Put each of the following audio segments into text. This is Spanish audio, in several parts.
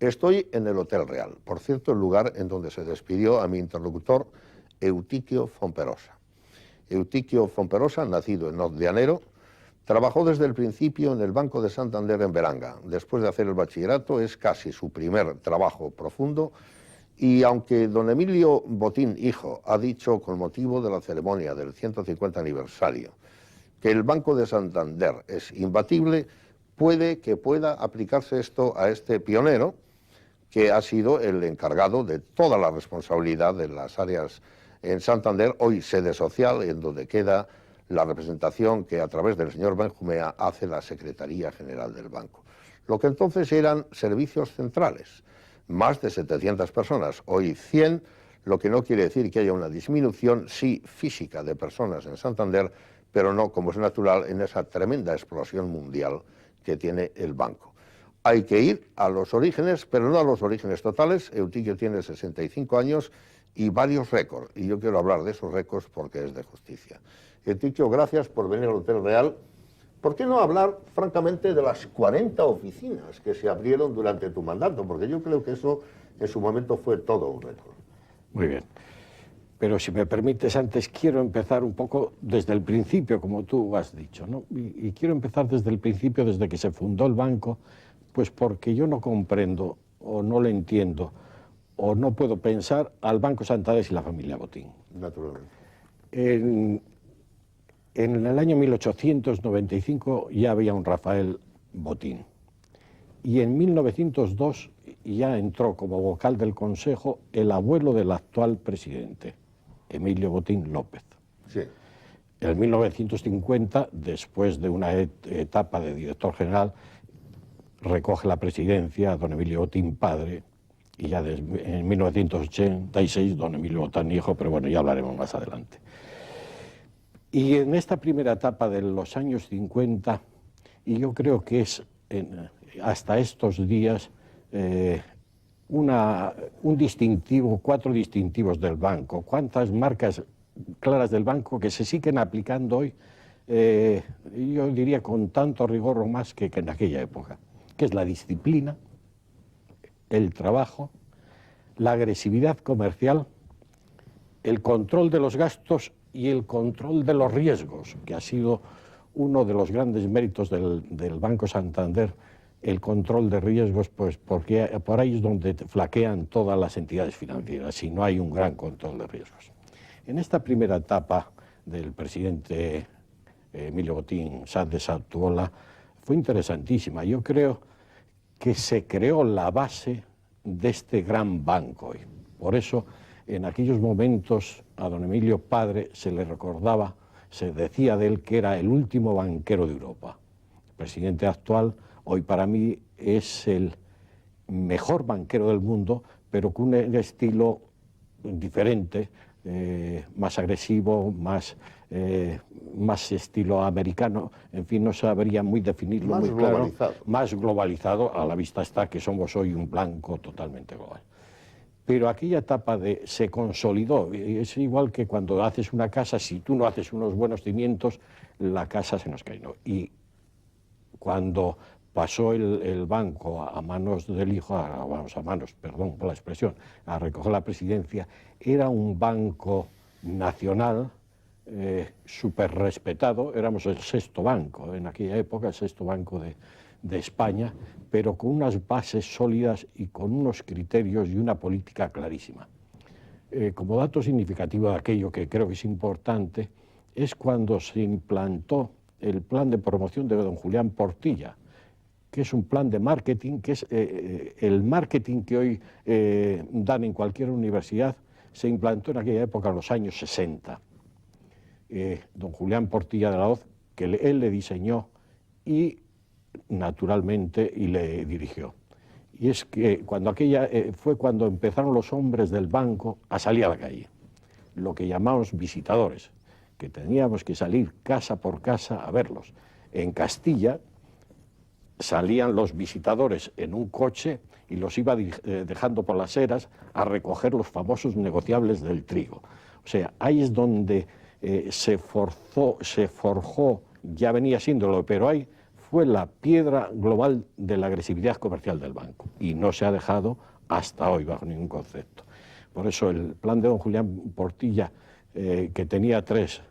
Estoy en el Hotel Real, por cierto, el lugar en donde se despidió a mi interlocutor Eutiquio Fomperosa. Eutiquio Fomperosa, nacido en Oz de Janeiro, trabajó desde el principio en el Banco de Santander en Beranga. Después de hacer el bachillerato, es casi su primer trabajo profundo, y aunque don Emilio Botín, hijo, ha dicho con motivo de la ceremonia del 150 aniversario que el Banco de Santander es imbatible, pueda aplicarse esto a este pionero, que ha sido el encargado de toda la responsabilidad de las áreas en Santander, hoy sede social, en donde queda la representación que a través del señor Benjumea hace la Secretaría General del Banco. Lo que entonces eran servicios centrales, más de 700 personas, hoy 100, lo que no quiere decir que haya una disminución, sí física, de personas en Santander, pero no, como es natural, en esa tremenda explosión mundial que tiene el banco. Hay que ir a los orígenes, pero no a los orígenes totales. Eutiquio tiene 65 años y varios récords, y yo quiero hablar de esos récords porque es de justicia. Eutiquio, gracias por venir al Hotel Real. ¿Por qué no hablar, francamente, de las 40 oficinas que se abrieron durante tu mandato? Porque yo creo que eso, en su momento, fue todo un récord. Muy bien. Pero si me permites, antes quiero empezar un poco desde el principio, como tú has dicho, ¿no? Y quiero empezar desde el principio, desde que se fundó el banco, pues porque yo no comprendo, o no le entiendo, o no puedo pensar al Banco Santander y la familia Botín. Naturalmente. En el año 1895 ya había un Rafael Botín. Y en 1902 ya entró como vocal del Consejo el abuelo del actual presidente, Emilio Botín López. Sí. En 1950, después de una etapa de director general, recoge la presidencia don Emilio Botín padre, y ya en 1986 don Emilio Botín hijo, pero bueno, ya hablaremos más adelante. Y en esta primera etapa de los años 50, y yo creo que es hasta estos días un distintivo, 4 distintivos del banco, cuántas marcas claras del banco que se siguen aplicando hoy, yo diría con tanto rigor o más que en aquella época, que es la disciplina, el trabajo, la agresividad comercial, el control de los gastos y el control de los riesgos, que ha sido uno de los grandes méritos del Banco Santander, el control de riesgos, pues porque por ahí es donde flaquean todas las entidades financieras, si no hay un gran control de riesgos. En esta primera etapa del presidente Emilio Botín Sáenz de Satuola fue interesantísima. Yo creo que se creó la base de este gran banco hoy. Por eso, en aquellos momentos, a don Emilio padre se le recordaba, se decía de él que era el último banquero de Europa. El presidente actual, hoy para mí, es el mejor banquero del mundo, pero con un estilo diferente, más agresivo, más estilo americano, en fin, no sabría muy definirlo, más muy claro. Globalizado. Más globalizado, a la vista está que somos hoy un blanco totalmente global. Pero aquella etapa se consolidó, es igual que cuando haces una casa, si tú no haces unos buenos cimientos, la casa se nos cae, ¿no? Y cuando pasó el banco a manos del hijo, perdón por la expresión, a recoger la presidencia, era un banco nacional súper respetado, éramos el 6º banco en aquella época, el 6º banco de España, pero con unas bases sólidas y con unos criterios y una política clarísima. Como dato significativo de aquello que creo que es importante, es cuando se implantó el plan de promoción de don Julián Portilla, que es un plan de marketing, que es el marketing que hoy dan en cualquier universidad, se implantó en aquella época, en los años 60. Don Julián Portilla de la Hoz, que él le diseñó y naturalmente y le dirigió. Y es que fue cuando empezaron los hombres del banco a salir a la calle, lo que llamamos visitadores, que teníamos que salir casa por casa a verlos. En Castilla salían los visitadores en un coche y los iba dejando por las eras a recoger los famosos negociables del trigo. O sea, ahí es donde se forjó, ya venía siéndolo, pero ahí fue la piedra global de la agresividad comercial del banco y no se ha dejado hasta hoy bajo ningún concepto. Por eso el plan de don Julián Portilla, que tenía tres,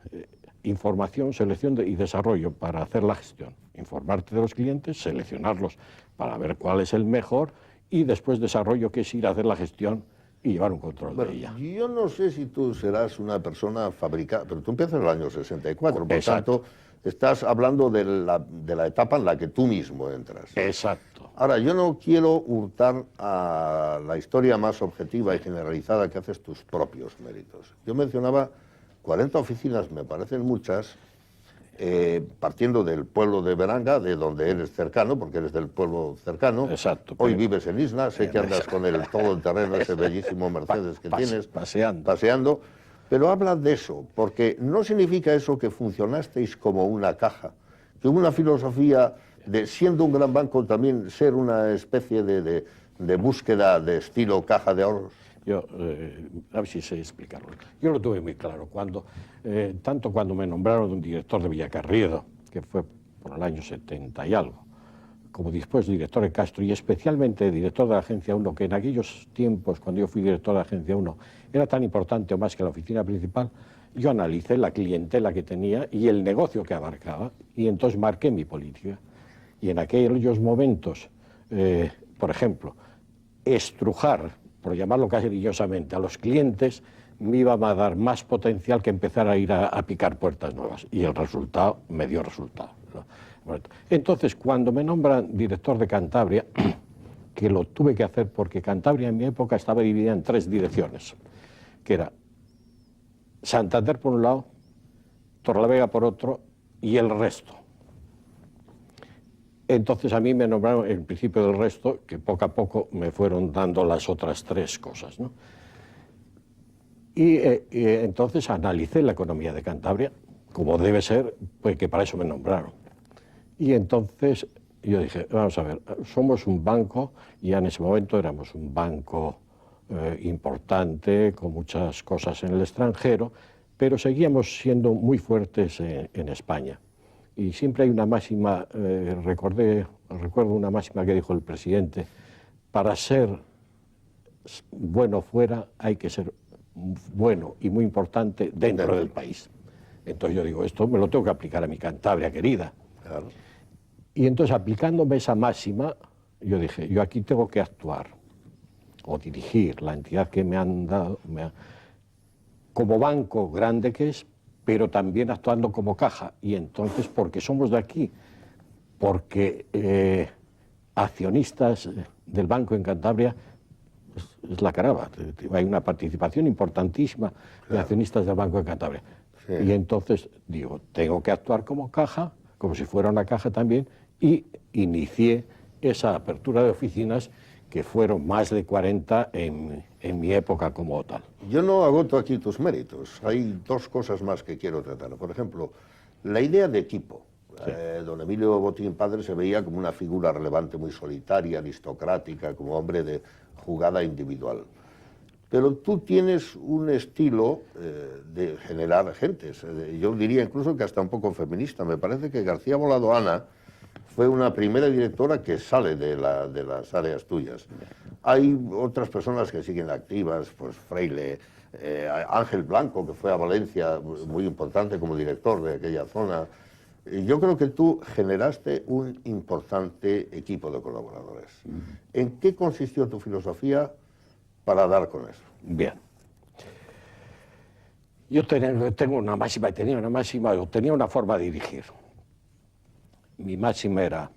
información, selección y desarrollo para hacer la gestión. Informarte de los clientes, seleccionarlos para ver cuál es el mejor y después desarrollo, que es ir a hacer la gestión y llevar un control de ella. Yo no sé si tú serás una persona fabricada, pero tú empiezas en el año 64, por Exacto. tanto, estás hablando de la etapa en la que tú mismo entras. Exacto. Ahora, yo no quiero hurtar a la historia más objetiva y generalizada que haces tus propios méritos. Yo mencionaba 40 oficinas, me parecen muchas, partiendo del pueblo de Beranga, de donde eres cercano, porque eres del pueblo cercano. Exacto. Hoy vives en Isla, sé que andas con el todoterreno, ese bellísimo Mercedes que tienes. Paseando. Pero habla de eso, porque no significa eso que funcionasteis como una caja, que hubo una filosofía de, siendo un gran banco, también ser una especie de búsqueda de estilo caja de ahorros. Yo, a ver si sé explicarlo. Yo lo tuve muy claro, tanto cuando me nombraron un director de Villacarriedo, que fue por el año 70 y algo, como después director de Castro y especialmente director de la Agencia 1, que en aquellos tiempos, cuando yo fui director de la Agencia 1, era tan importante o más que la oficina principal. Yo analicé la clientela que tenía y el negocio que abarcaba y entonces marqué mi política. Y en aquellos momentos, por ejemplo, estrujar, por llamarlo cariñosamente, a los clientes, me iba a dar más potencial que empezar a ir a picar puertas nuevas. Y el resultado me dio resultado, ¿no? Bueno, entonces, cuando me nombran director de Cantabria, que lo tuve que hacer porque Cantabria en mi época estaba dividida en tres direcciones, que era Santander por un lado, Torrelavega por otro y el resto. Entonces a mí me nombraron el principio del resto, que poco a poco me fueron dando las otras tres cosas, ¿no? Y entonces analicé la economía de Cantabria, como debe ser, pues que para eso me nombraron. Y entonces yo dije, vamos a ver, somos un banco, y ya en ese momento éramos un banco importante, con muchas cosas en el extranjero, pero seguíamos siendo muy fuertes en España. Y siempre hay una máxima, recuerdo una máxima que dijo el presidente, para ser bueno fuera hay que ser bueno y muy importante dentro del país. Entonces yo digo, esto me lo tengo que aplicar a mi Cantabria querida. Claro. Y entonces aplicándome esa máxima, yo dije, yo aquí tengo que actuar o dirigir la entidad que me han dado, como banco grande que es, pero también actuando como caja. Y entonces, porque somos de aquí, porque accionistas del banco en Cantabria es la caraba. Hay una participación importantísima de accionistas del banco en Cantabria. Sí. Y entonces digo, tengo que actuar como caja, como si fuera una caja también, y inicié esa apertura de oficinas que fueron más de 40 en mi época como tal. Yo no agoto aquí tus méritos. Hay dos cosas más que quiero tratar. Por ejemplo, la idea de equipo. Sí. Don Emilio Botín padre se veía como una figura relevante, muy solitaria, aristocrática, como hombre de jugada individual. Pero tú tienes un estilo de generar gentes. Yo diría incluso que hasta un poco feminista. Me parece que García Volado Ana fue una primera directora que sale de las áreas tuyas. Hay otras personas que siguen activas, pues Freile, Ángel Blanco, que fue a Valencia, muy importante como director de aquella zona. Yo creo que tú generaste un importante equipo de colaboradores. ¿En qué consistió tu filosofía para dar con eso? Bien. Yo tengo una máxima, tenía una forma de dirigir. Mi máxima era,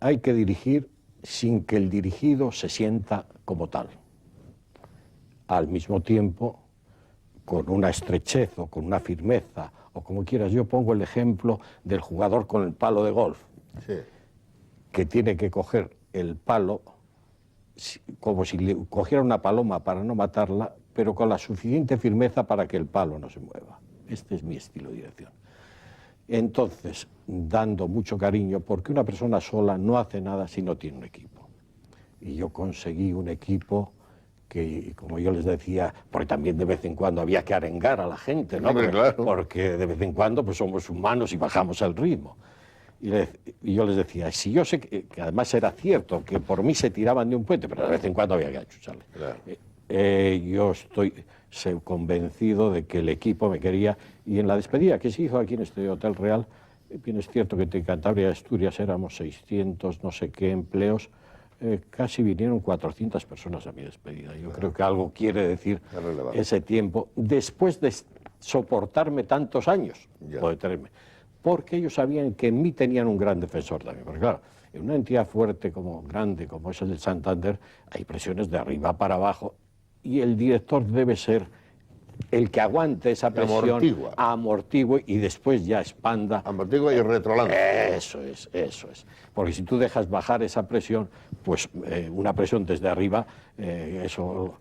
hay que dirigir sin que el dirigido se sienta como tal. Al mismo tiempo, con una estrechez o con una firmeza, o como quieras. Yo pongo el ejemplo del jugador con el palo de golf, sí, que tiene que coger el palo como si le cogiera una paloma para no matarla, pero con la suficiente firmeza para que el palo no se mueva. Este es mi estilo de dirección. Entonces, dando mucho cariño, porque una persona sola no hace nada si no tiene un equipo. Y yo conseguí un equipo que, como yo les decía, porque también de vez en cuando había que arengar a la gente, ¿no? Claro. Porque de vez en cuando pues somos humanos y bajamos el ritmo. Y yo les decía, si yo sé que además era cierto, que por mí se tiraban de un puente, pero de vez en cuando había que achucharle. Claro. Yo estoy convencido de que el equipo me quería, y en la despedida que se hizo aquí en este Hotel Real, bien es cierto que en Cantabria y Asturias éramos 600 no sé qué empleos, casi vinieron 400 personas a mi despedida. Yo creo que algo quiere decir ese tiempo, después de soportarme tantos años, poder tenerme, porque ellos sabían que en mí tenían un gran defensor también, porque claro, en una entidad fuerte, grande, como es el de Santander, hay presiones de arriba para abajo, y el director debe ser el que aguante esa presión, amortigue y después ya expanda. Amortigue y retrolance. Eso es. Porque si tú dejas bajar esa presión, pues una presión desde arriba, eso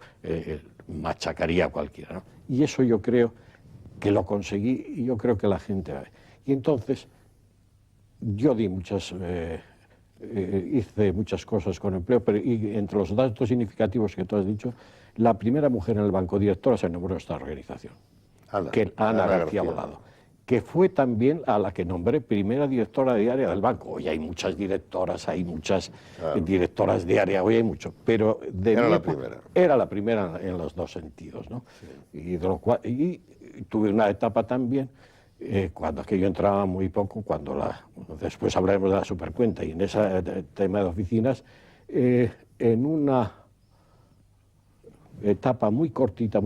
machacaría a cualquiera, ¿no? Y eso yo creo que lo conseguí, y yo creo que la gente... Y entonces, yo di hice muchas cosas con empleo, pero y entre los datos significativos que tú has dicho, la primera mujer en el banco directora se nombró esta organización, Ana García Volado, que fue también a la que nombré primera directora diaria del banco. Hoy hay muchas directoras, hay muchas directoras diarias, hoy hay mucho, pero era la primera en los dos sentidos, ¿no? Sí. Y tuve una etapa también, cuando aquello entraba muy poco, después hablaremos de la supercuenta, y en ese tema de oficinas, en una etapa muy cortita,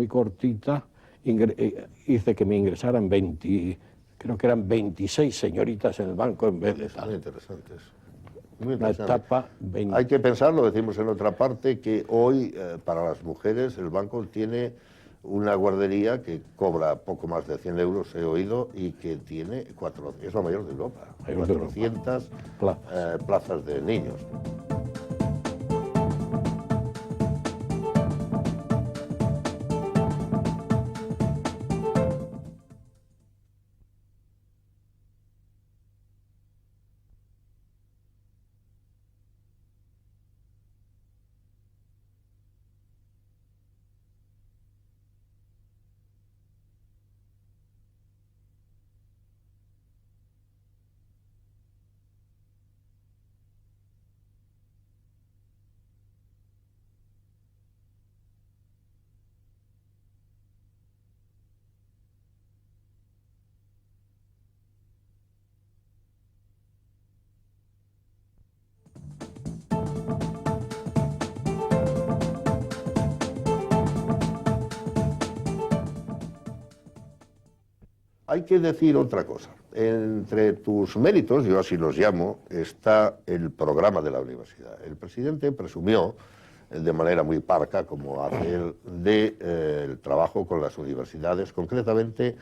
hice que me ingresaran creo que eran 26 señoritas en el banco en vez de tal. Muy interesante eso. Muy interesante. Una etapa Hay que pensarlo, decimos en otra parte, que hoy para las mujeres el banco tiene una guardería que cobra poco más de 100 euros, he oído, y que tiene es la mayor de Europa, 400 plazas de niños. Hay que decir otra cosa. Entre tus méritos, yo así los llamo, está el programa de la universidad. El presidente presumió, de manera muy parca, como hace él, del trabajo con las universidades, concretamente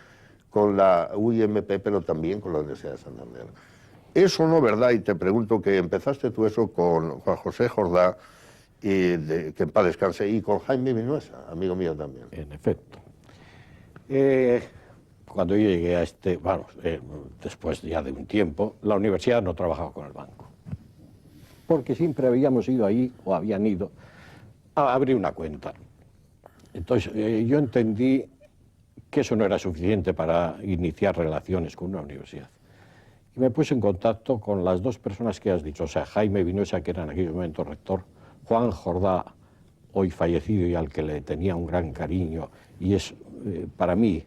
con la UIMP, pero también con la Universidad de Santander. ¿Eso no, verdad? Y te pregunto, que empezaste tú eso con Juan José Jordá, que en paz descanse, y con Jaime Vinuesa, amigo mío también. En efecto. Cuando yo llegué a después ya de un tiempo, la universidad no trabajaba con el banco, porque siempre habíamos ido ahí, o habían ido, a abrir una cuenta. Entonces yo entendí que eso no era suficiente para iniciar relaciones con una universidad. Y me puse en contacto con las dos personas que has dicho, o sea, Jaime Vinuesa, que era en aquel momento rector, Juan Jordá, hoy fallecido y al que le tenía un gran cariño, y es, para mí,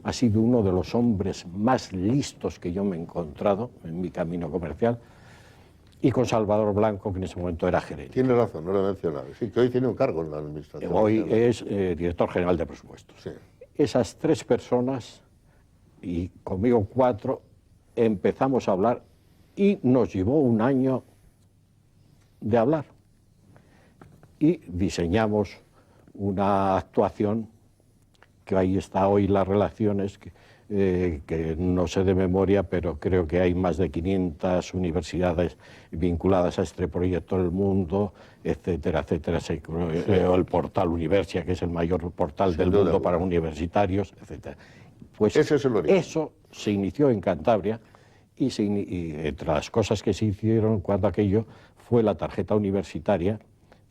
ha sido uno de los hombres más listos que yo me he encontrado en mi camino comercial, y con Salvador Blanco, que en ese momento era gerente. Tiene razón, no lo he mencionado. Sí, que hoy tiene un cargo en la administración. Hoy es director general de presupuestos. Sí. Esas tres personas, y conmigo 4, empezamos a hablar, y nos llevó un año de hablar. Y diseñamos una actuación, que ahí está hoy las relaciones, que no sé de memoria, pero creo que hay más de 500 universidades vinculadas a este proyecto del mundo, etcétera, etcétera. Se creó el portal Universia, que es el mayor portal del mundo para universitarios, etcétera. Pues ese es el origen. Eso se inició en Cantabria, y entre las cosas que se hicieron cuando aquello fue la tarjeta universitaria,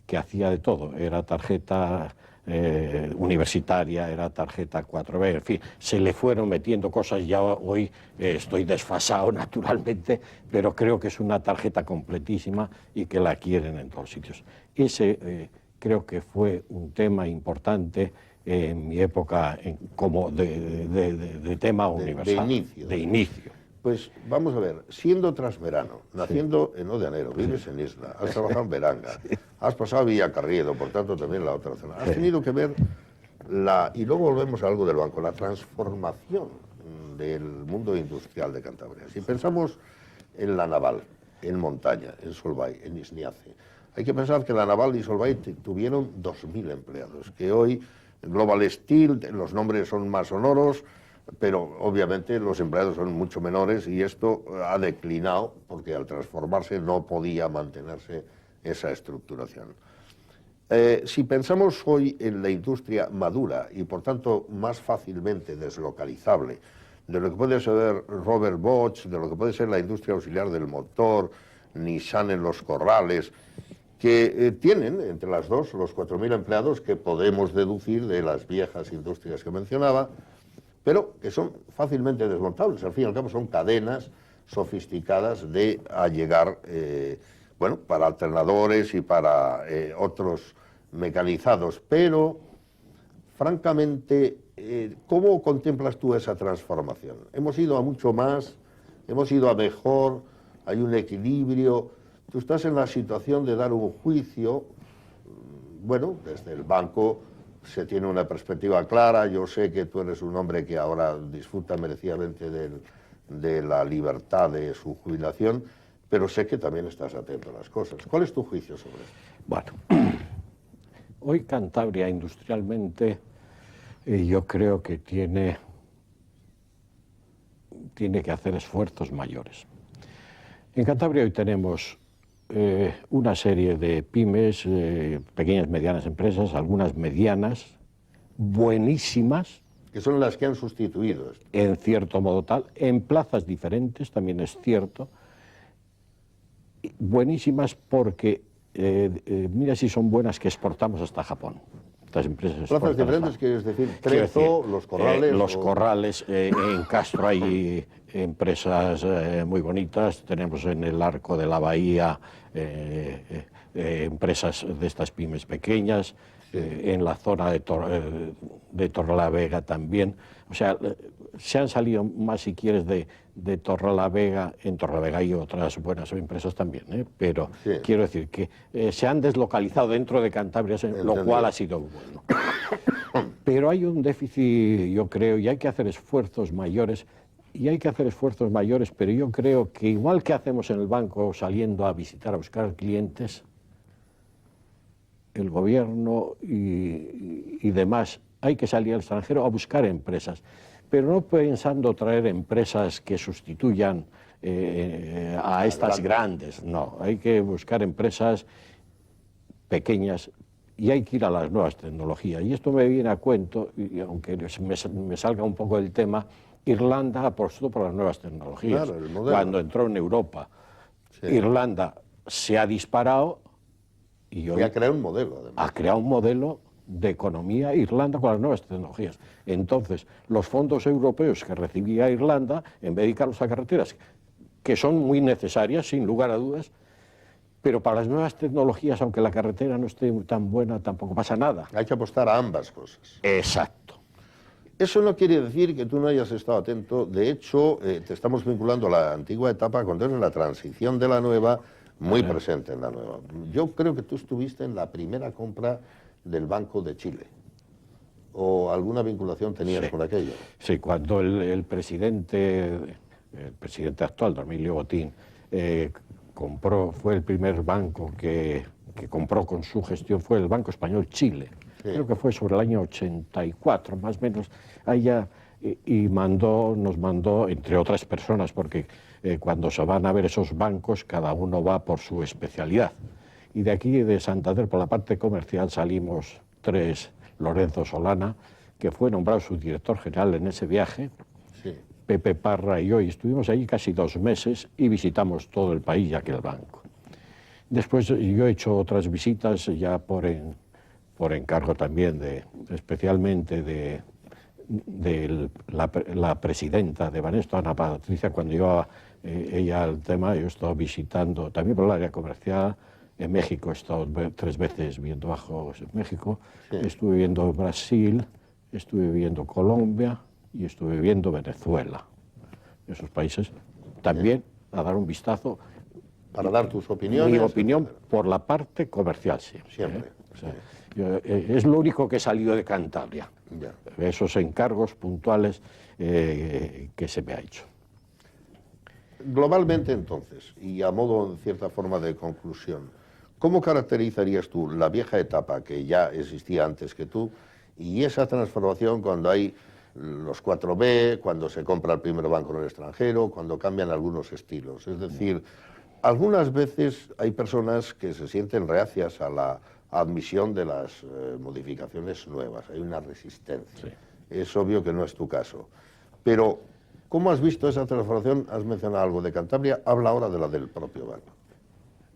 que hacía de todo. Era tarjeta universitaria, era tarjeta 4B, en fin, se le fueron metiendo cosas, ya hoy estoy desfasado naturalmente, pero creo que es una tarjeta completísima y que la quieren en todos sitios. Ese creo que fue un tema importante en mi época como de tema universal. De inicio. Pues vamos a ver, siendo transverano, naciendo en Odianero, vives en Isla, has trabajado en Beranga, has pasado a Villacarriedo, por tanto también la otra zona, has tenido que ver y luego volvemos a algo del banco, la transformación del mundo industrial de Cantabria. Si pensamos en la naval, en Montaña, en Solvay, en Isniace, hay que pensar que la naval y Solvay tuvieron 2.000 empleados, que hoy Global Steel, los nombres son más sonoros, pero obviamente los empleados son mucho menores y esto ha declinado porque al transformarse no podía mantenerse esa estructuración. Si pensamos hoy en la industria madura y por tanto más fácilmente deslocalizable, de lo que puede ser Robert Bosch, de lo que puede ser la industria auxiliar del motor, Nissan en Los Corrales, que tienen entre las dos los 4.000 empleados que podemos deducir de las viejas industrias que mencionaba, pero que son fácilmente desmontables. Al fin y al cabo son cadenas sofisticadas de llegar, bueno, para alternadores y para otros mecanizados. Pero, francamente, ¿cómo contemplas tú esa transformación? Hemos ido a mucho más, hemos ido a mejor, hay un equilibrio. Tú estás en la situación de dar un juicio, bueno, desde el banco se tiene una perspectiva clara. Yo sé que tú eres un hombre que ahora disfruta merecidamente de la libertad de su jubilación, pero sé que también estás atento a las cosas. ¿Cuál es tu juicio sobre esto? Bueno, hoy Cantabria industrialmente yo creo que tiene que hacer esfuerzos mayores. En Cantabria hoy tenemos una serie de pymes, pequeñas y medianas empresas, algunas medianas, buenísimas. Que son las que han sustituido esto. En cierto modo tal, en plazas diferentes, también es cierto. Buenísimas porque, mira si son buenas que exportamos hasta Japón. Estas empresas plazas diferentes, quieres decir, Trezo, Los Corrales. Los Corrales, en Castro hay empresas muy bonitas, tenemos en el Arco de la Bahía empresas de estas pymes pequeñas, en la zona de Torrelavega también. O sea, se han salido más, si quieres, de Torrelavega. En Torrelavega hay otras buenas empresas también, pero quiero decir que se han deslocalizado dentro de Cantabria, lo cual ha sido bueno. Pero hay un déficit, yo creo, y hay que hacer esfuerzos mayores. Pero yo creo que igual que hacemos en el banco saliendo a visitar, a buscar clientes, el gobierno y demás, hay que salir al extranjero a buscar empresas, pero no pensando traer empresas que sustituyan a estas grandes, no, hay que buscar empresas pequeñas y hay que ir a las nuevas tecnologías. Y esto me viene a cuento, y aunque me salga un poco del tema, Irlanda apostó por las nuevas tecnologías. Claro, cuando entró en Europa, Irlanda se ha disparado y hoy ha creado un modelo, además. Ha creado un modelo de economía Irlanda con las nuevas tecnologías. Entonces, los fondos europeos que recibía Irlanda, en vez de dedicarlos a carreteras, que son muy necesarias, sin lugar a dudas, pero para las nuevas tecnologías, aunque la carretera no esté tan buena, tampoco pasa nada. Hay que apostar a ambas cosas. Exacto. Eso no quiere decir que tú no hayas estado atento. De hecho, te estamos vinculando a la antigua etapa, cuando es la transición de la nueva, muy presente en la nueva. Yo creo que tú estuviste en la primera compra del Banco de Chile. ¿O alguna vinculación tenías con aquello? Sí, cuando el presidente actual, Emilio Botín, fue el primer banco que compró con su gestión, fue el Banco Español Chile. Creo que fue sobre el año 84, más o menos, allá, y nos mandó, entre otras personas, porque cuando se van a ver esos bancos, cada uno va por su especialidad. Y de aquí, de Santander, por la parte comercial, salimos 3, Lorenzo Solana, que fue nombrado subdirector general en ese viaje, Pepe Parra y yo, y estuvimos allí casi 2 meses y visitamos todo el país y aquel banco. Después yo he hecho otras visitas ya por encargo también especialmente de la presidenta de Banesto, Ana Patricia, cuando llevaba ella al tema. Yo he estado visitando también por el área comercial. En México he estado 3 veces viendo bajos en México, sí. Estuve viendo Brasil, estuve viendo Colombia y estuve viendo Venezuela. Esos países también a dar un vistazo. Para dar tus opiniones. Mi opinión por la parte comercial, sí. Siempre. O sea, es lo único que he salido de Cantabria. Ya. Esos encargos puntuales que se me ha hecho. Globalmente, entonces, y a modo, en cierta forma, de conclusión, ¿cómo caracterizarías tú la vieja etapa que ya existía antes que tú y esa transformación cuando hay los 4B, cuando se compra el primer banco en el extranjero, cuando cambian algunos estilos? Es decir, algunas veces hay personas que se sienten reacias a la admisión de las modificaciones nuevas, hay una resistencia. Sí. Es obvio que no es tu caso, pero ¿cómo has visto esa transformación? Has mencionado algo de Cantabria, habla ahora de la del propio banco.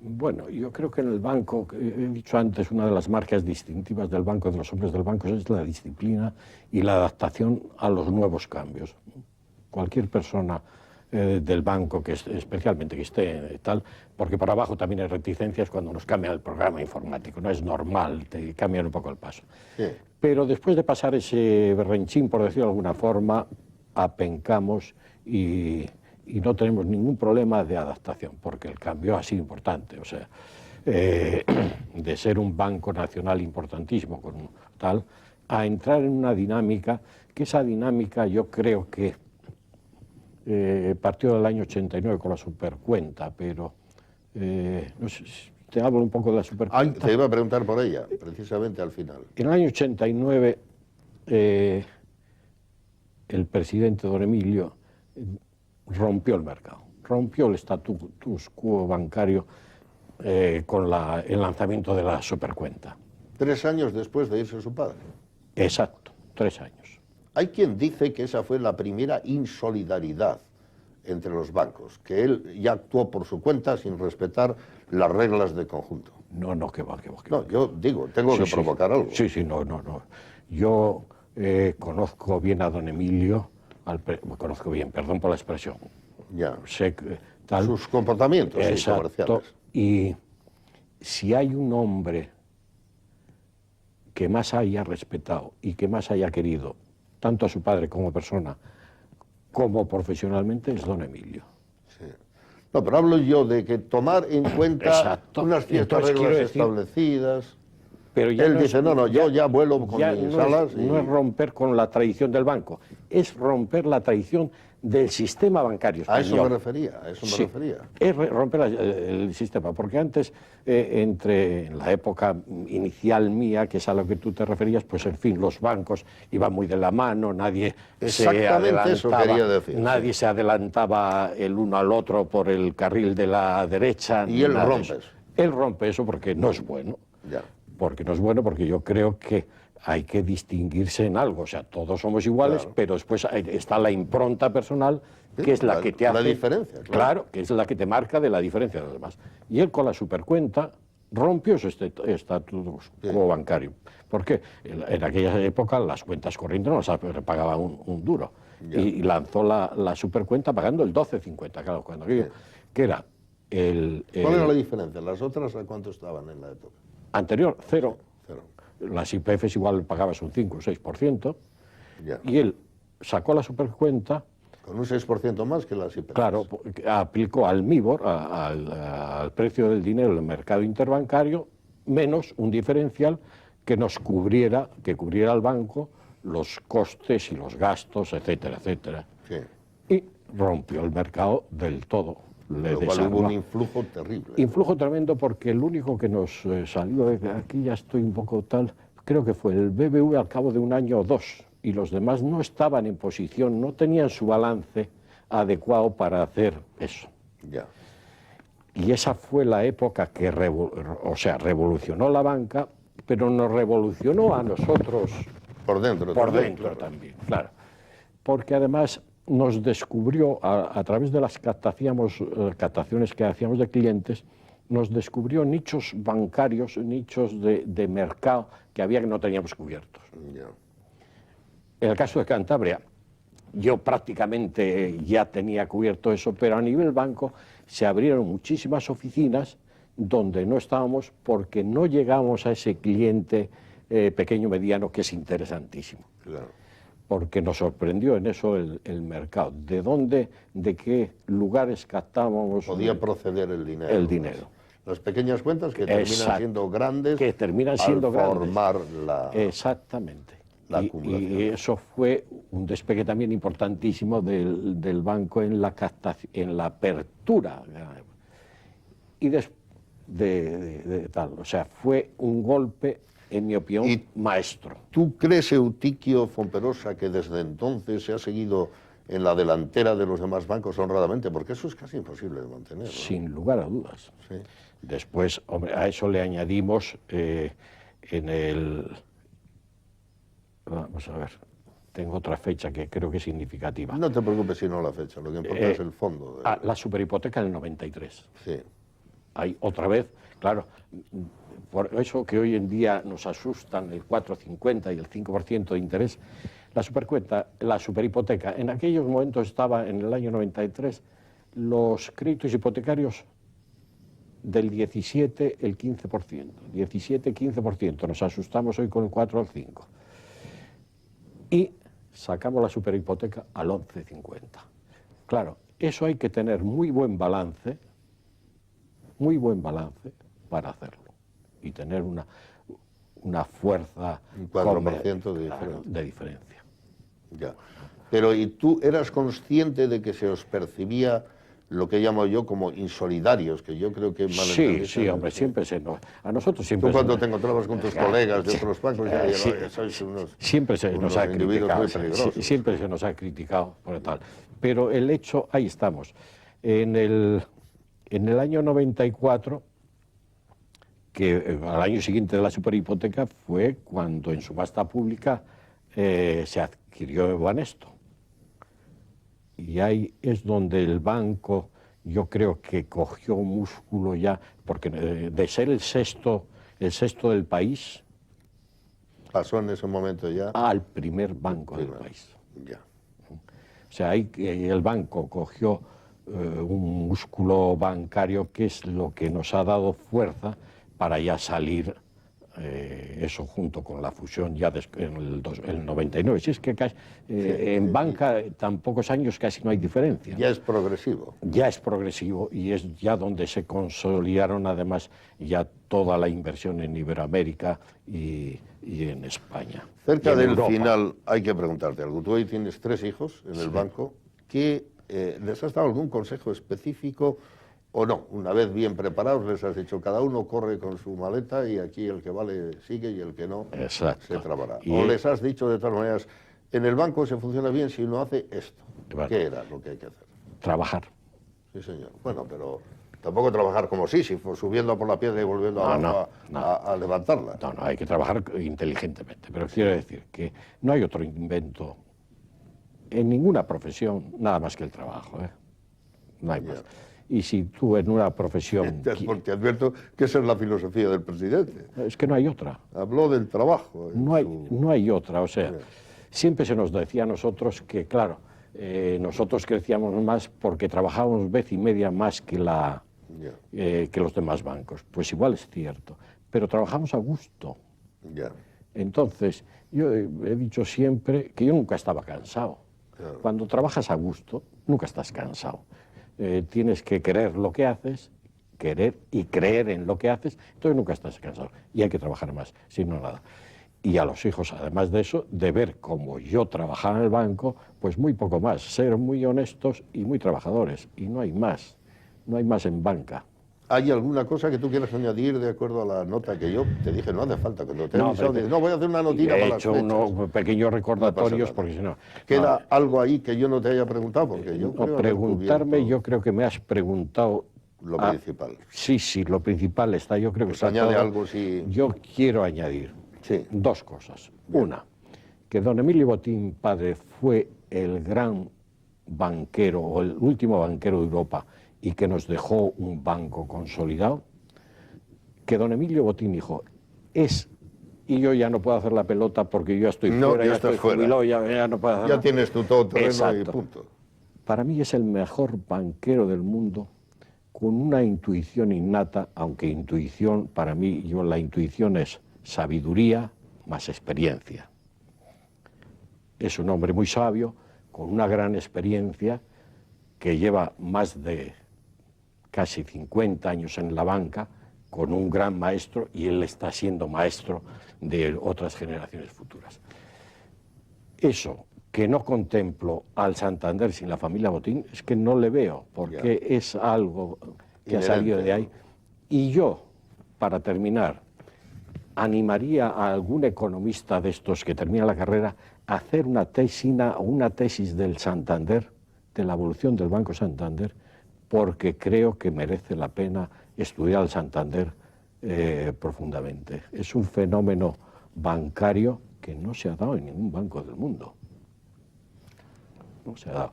Bueno, yo creo que en el banco, he dicho antes, una de las marcas distintivas del banco, de los hombres del banco, es la disciplina y la adaptación a los nuevos cambios. Cualquier persona del banco, especialmente que esté tal, porque por abajo también hay reticencias cuando nos cambian el programa informático, no es normal, te cambian un poco el paso. Sí. Pero después de pasar ese berrenchín, por decirlo de alguna forma, apencamos y no tenemos ningún problema de adaptación, porque el cambio ha sido importante. O sea, de ser un banco nacional importantísimo, con tal, a entrar en una dinámica, que esa dinámica yo creo que partió del año 89 con la supercuenta, pero no sé, te hablo un poco de la supercuenta. Te iba a preguntar por ella, precisamente al final. En el año 89, el presidente don Emilio rompió el mercado, rompió el status quo bancario con el lanzamiento de la supercuenta. 3 años después de irse su padre. Exacto, 3 años. Hay quien dice que esa fue la primera insolidaridad entre los bancos, que él ya actuó por su cuenta sin respetar las reglas de conjunto. No, que va. No, yo digo, tengo que provocar algo. Sí, no. Yo conozco bien a don Emilio, conozco bien, perdón por la expresión. Ya. Sé tal. Sus comportamientos comerciales. Y si hay un hombre que más haya respetado y que más haya querido, tanto a su padre como persona, como profesionalmente, es don Emilio. Sí. No, pero hablo yo de que tomar en cuenta unas ciertas reglas establecidas. Pero ya él dice, yo ya vuelo con mis alas. No es romper con la tradición del banco, es romper la tradición del sistema bancario español. A eso me refería, Es romper el sistema, porque antes, en la época inicial mía, que es a lo que tú te referías, pues en fin, los bancos iban muy de la mano, nadie se adelantaba, eso quería decir. Nadie se adelantaba el uno al otro por el carril de la derecha. Y él rompe eso. Él rompe eso porque no es bueno. Ya. Porque no es bueno, porque yo creo que hay que distinguirse en algo, o sea, todos somos iguales, claro. Pero después está la impronta personal, que es la que te hace... La diferencia, claro, que es la que te marca de la diferencia de los demás. Y él con la supercuenta rompió su estatus quo bancario. ¿Por qué? En aquella época las cuentas corrientes no las pagaban un duro. Y lanzó la supercuenta pagando el 12,50, claro, cuando aquello, que era ¿Cuál era la diferencia? ¿Las otras a cuánto estaban en la época? Anterior, 0. Sí, 0. Las IPFs igual pagabas un 5 o 6%, ya. Y él sacó la supercuenta... Con un 6% más que las IPFs. Claro, aplicó al MIBOR, al precio del dinero del mercado interbancario, menos un diferencial que cubriera al banco los costes y los gastos, etcétera, etcétera. Sí. Y rompió el mercado del todo. Lo cual hubo un influjo terrible. Influjo tremendo, porque el único que nos salió de aquí, ya estoy un poco tal, creo que fue el BBV al cabo de 1 año o 2, y los demás no estaban en posición, no tenían su balance adecuado para hacer eso. Ya. Y esa fue la época que revolucionó la banca, pero nos revolucionó a nosotros por dentro también, claro. Porque además nos descubrió, a través de las captaciones que hacíamos de clientes, nos descubrió nichos bancarios, nichos de mercado que no teníamos cubiertos. Ya. En el caso de Cantabria, yo prácticamente ya tenía cubierto eso, pero a nivel banco se abrieron muchísimas oficinas donde no estábamos porque no llegamos a ese cliente pequeño mediano que es interesantísimo. Claro. Porque nos sorprendió en eso el mercado. ¿De dónde, de qué lugares captábamos? Podía proceder el dinero. El dinero. Las pequeñas cuentas que terminan siendo grandes. Que terminan siendo al formar la. Exactamente. La acumulación. Y eso fue un despegue también importantísimo del banco en la captación, en la apertura. Y de tal. O sea, fue un golpe, en mi opinión, maestro. ¿Tú crees, Eutiquio Fomperosa, que desde entonces se ha seguido en la delantera de los demás bancos honradamente? Porque eso es casi imposible de mantener, ¿no? Sin lugar a dudas. Sí. Después, hombre, a eso le añadimos en el... Vamos a ver, tengo otra fecha que creo que es significativa. No te preocupes si no la fecha, lo que importa es el fondo. La superhipoteca del 93. Sí. Hay otra vez, claro, por eso que hoy en día nos asustan el 4,50 y el 5% de interés, la superhipoteca, en aquellos momentos estaba en el año 93, los créditos hipotecarios del 17, el 15%, 17, 15%, nos asustamos hoy con el 4 o el 5. Y sacamos la superhipoteca al 11,50. Claro, eso hay que tener muy buen balance para hacerlo y tener una fuerza Un 4% de diferencia. Ya. Pero ¿y tú eras consciente de que se os percibía lo que llamo yo como insolidarios, que yo creo que Sí, hombre, siempre a nosotros siempre... Tú cuando te encontrabas con tus colegas de otros bancos ya sois unos siempre se nos ha criticado, muy peligrosos. Siempre se nos ha criticado por tal. Pero el hecho, ahí estamos. En el año 94, que al año siguiente de la superhipoteca, fue cuando en subasta pública se adquirió Banesto. Y ahí es donde el banco, yo creo que cogió músculo ya, porque de ser el sexto del país... Pasó en ese momento ya... Al primer banco del país. Ya. O sea, ahí el banco cogió un músculo bancario que es lo que nos ha dado fuerza para ya salir... eso junto con la fusión ya en el 99. Si es que casi, en banca tan pocos años casi no hay diferencia. Ya es progresivo. Ya es progresivo y es ya donde se consolidaron además ya toda la inversión en Iberoamérica y en España. Cerca en del Europa. final hay que preguntarte algo. Tú hoy tienes 3 hijos en el banco. ¿Les has dado algún consejo específico? O no, una vez bien preparados les has dicho, cada uno corre con su maleta y aquí el que vale sigue y el que no se trabará. O les has dicho de todas maneras, en el banco se funciona bien si uno hace esto. Bueno, ¿qué era lo que hay que hacer? Trabajar. Sí, señor. Bueno, pero tampoco trabajar como Sísifo, subiendo por la piedra y volviendo a levantarla. No, hay que trabajar inteligentemente. Pero quiero decir que no hay otro invento en ninguna profesión nada más que el trabajo. No hay más. Y si tú en una profesión... Porque advierto que esa es la filosofía del presidente. Es que no hay otra. Habló del trabajo. No hay otra, o sea, siempre se nos decía a nosotros que, claro, nosotros crecíamos más porque trabajábamos vez y media más que los demás bancos. Pues igual es cierto, pero trabajamos a gusto. Entonces, yo he dicho siempre que yo nunca estaba cansado. Cuando trabajas a gusto, nunca estás cansado. Tienes que querer lo que haces, querer y creer en lo que haces, entonces nunca estás cansado. Y hay que trabajar más, si no nada. Y a los hijos, además de eso, de ver como yo trabajaba en el banco, pues muy poco más, ser muy honestos y muy trabajadores. Y no hay más en banca. ¿Hay alguna cosa que tú quieras añadir de acuerdo a la nota que yo te dije? No hace falta, cuando te he avisado, no, voy a hacer una notita para las fechas. He hecho unos pequeños recordatorios, porque si no... ¿Queda algo ahí que yo no te haya preguntado? Porque yo creo preguntarme, yo creo que me has preguntado... Lo principal. Sí, lo principal está, yo creo que está añade todo. Algo, sí. Yo quiero añadir 2 cosas. Una, que don Emilio Botín, padre, fue el gran banquero, o el último banquero de Europa, y que nos dejó un banco consolidado, que don Emilio Botín dijo, y yo ya no puedo hacer la pelota porque yo ya estoy fuera, ya estoy jubilado, ya no puedo hacer ya tienes tu todo terreno. Exacto. Y punto. Para mí es el mejor banquero del mundo, con una intuición innata, aunque intuición, para mí, la intuición es sabiduría más experiencia. Es un hombre muy sabio, con una gran experiencia, que lleva más de casi 50 años en la banca, con un gran maestro, y él está siendo maestro de otras generaciones futuras. Eso, que no contemplo al Santander sin la familia Botín, es que no le veo, porque es algo que ha salido de ahí. Y yo, para terminar, animaría a algún economista de estos que termina la carrera a hacer una tesis del Santander, de la evolución del Banco Santander, porque creo que merece la pena estudiar al Santander profundamente. Es un fenómeno bancario que no se ha dado en ningún banco del mundo. No se ha dado.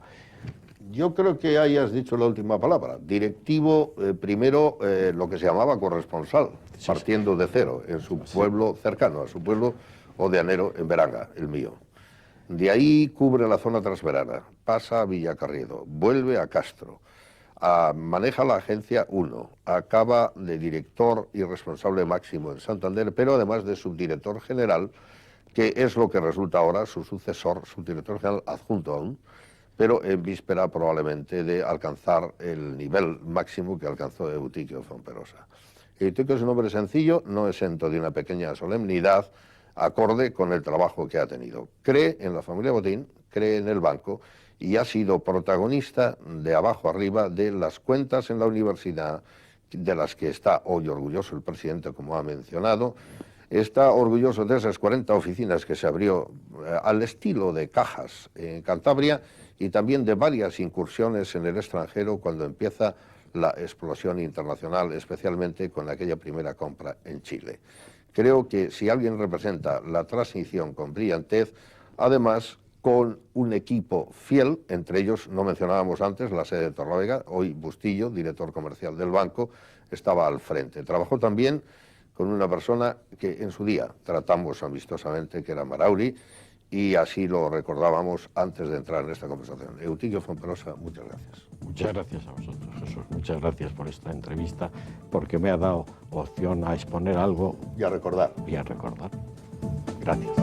Yo creo que ahí has dicho la última palabra. Directivo, primero lo que se llamaba corresponsal, partiendo de cero, en su pueblo cercano, a su pueblo odianero, en Veranga, el mío. De ahí cubre la zona transverana, pasa a Villacarriedo, vuelve a Castro, maneja la agencia 1, acaba de director y responsable máximo en Santander, pero además de subdirector general, que es lo que resulta ahora su sucesor, subdirector general adjunto aún, pero en víspera probablemente de alcanzar el nivel máximo que alcanzó Eutiquio Fomperosa. Eutiquio es un hombre sencillo, no exento de una pequeña solemnidad, acorde con el trabajo que ha tenido. Cree en la familia Botín, cree en el banco y ha sido protagonista de abajo arriba de las cuentas en la universidad, de las que está hoy orgulloso el presidente, como ha mencionado. Está orgulloso de esas 40 oficinas que se abrió al estilo de Cajas en Cantabria y también de varias incursiones en el extranjero cuando empieza la explosión internacional, especialmente con aquella primera compra en Chile. Creo que si alguien representa la transición con brillantez, además con un equipo fiel, entre ellos, no mencionábamos antes, la sede de Torlavega, hoy Bustillo, director comercial del banco, estaba al frente. Trabajó también con una persona que en su día tratamos amistosamente, que era Marauri, y así lo recordábamos antes de entrar en esta conversación. Eutiquio Fomperosa, muchas gracias. Muchas gracias a vosotros, Jesús. Muchas gracias por esta entrevista, porque me ha dado opción a exponer algo. Y a recordar. Y a recordar. Gracias.